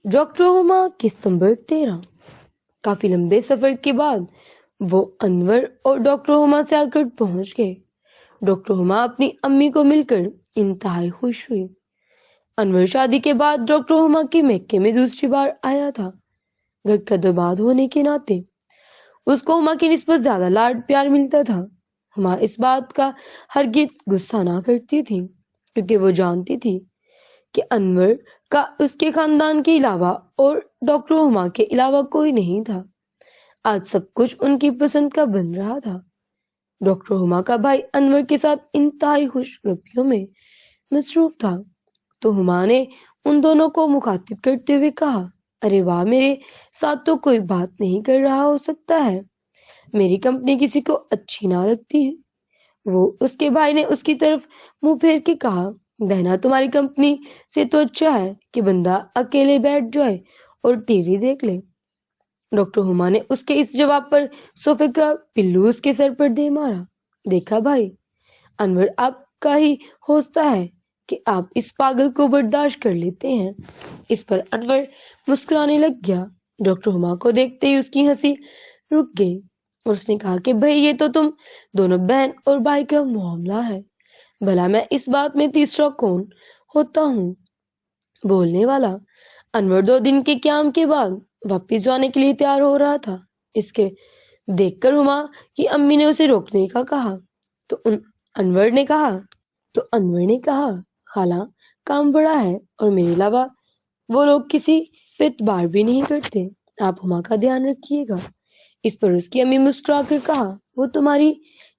Doctor ہما قسط number 13۔ کافی لمبے سفر کے بعد وہ انور اور ڈاکٹر ہما سے آ کر پہنچ گئے۔ ڈاکٹر ہما اپنی امی کو مل کر انتہائی خوش ہوئی۔ انور شادی کے بعد ڈاکٹر ہما کے مکے میں دوسری بار آیا تھا۔ گھر کا داماد ہونے کے ناطے اس کو ہما کی نسبت زیادہ لاڈ پیار ملتا تھا۔ ہما اس بات کا ہرگز غصہ نہ کرتی تھی، کیونکہ وہ جانتی تھی کہ انور کا اس کے خاندان کے علاوہ اور ڈاکٹر ہما کے علاوہ کوئی نہیں تھا۔ آج سب کچھ ان کی پسند کا بن رہا تھا۔ ڈاکٹر ہما کا بھائی انور کے ساتھ انتہائی خوش گپیوں میں مصروف تھا، تو ہما نے ان دونوں کو مخاطب کرتے ہوئے کہا، ارے واہ، میرے ساتھ تو کوئی بات نہیں کر رہا ہو سکتا ہے، میری کمپنی کسی کو اچھی نہ لگتی ہے۔ وہ اس کے بھائی نے اس کی طرف منہ پھیر کے کہا، بہنا، تمہاری کمپنی سے تو اچھا ہے کہ بندہ اکیلے بیٹھ جائے اور ٹی وی دیکھ لے۔ ڈاکٹر ہما نے اس کے اس جواب پر صوفے کا پلو اس کے سر پر دے مارا۔ دیکھا بھائی، انور آپ کا ہی ہوتا ہے کہ آپ اس پاگل کو برداشت کر لیتے ہیں۔ اس پر انور مسکرانے لگ گیا۔ ڈاکٹر ہما کو دیکھتے ہی اس کی ہنسی رک گئی اور اس نے کہا کہ بھائی، یہ تو تم دونوں بہن اور بھائی کا معاملہ ہے، بھلا میں اس بات میں تیسرا کون ہوتا ہوں؟ بولنے والا انور 2 دن کے قیام کے بعد واپس جانے کے لیے تیار ہو رہا تھا۔ اس کے دیکھ کر ہما کی امی نے اسے روکنے کا کہا تو انور نے کہا، خالہ، کام بڑا ہے اور میرے علاوہ وہ لوگ کسی پہ اعتبار بھی نہیں کرتے، آپ ہما کا دھیان رکھیے گا۔ اس پر اس کی امی مسکرا کر کہا، وہ تمہاری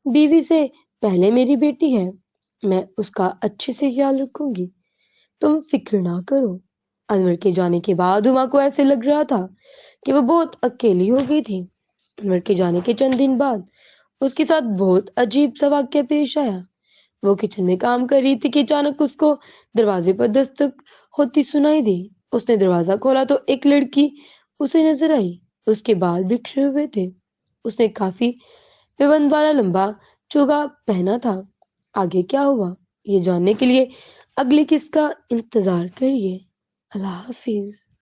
بیوی سے پہلے میری بیٹی ہے، میں اس کا اچھے سے خیال رکھوں گی، تم فکر نہ کرو۔ انور کے جانے کے بعد ہما کو ایسے لگ رہا تھا کہ وہ بہت اکیلی ہو گئی تھی۔ انور کے جانے کے چند دن بعد اس کے ساتھ بہت عجیب سا واقعہ پیش آیا۔ وہ کچن میں کام کر رہی تھی کہ اچانک اس کو دروازے پر دستک ہوتی سنائی دی۔ اس نے دروازہ کھولا تو ایک لڑکی اسے نظر آئی۔ اس کے بال بکھرے ہوئے تھے۔ اس نے کافی پیوند والا لمبا چوگا پہنا تھا۔ آگے کیا ہوا، یہ جاننے کے لیے اگلے قسط کا انتظار کریے۔ اللہ حافظ۔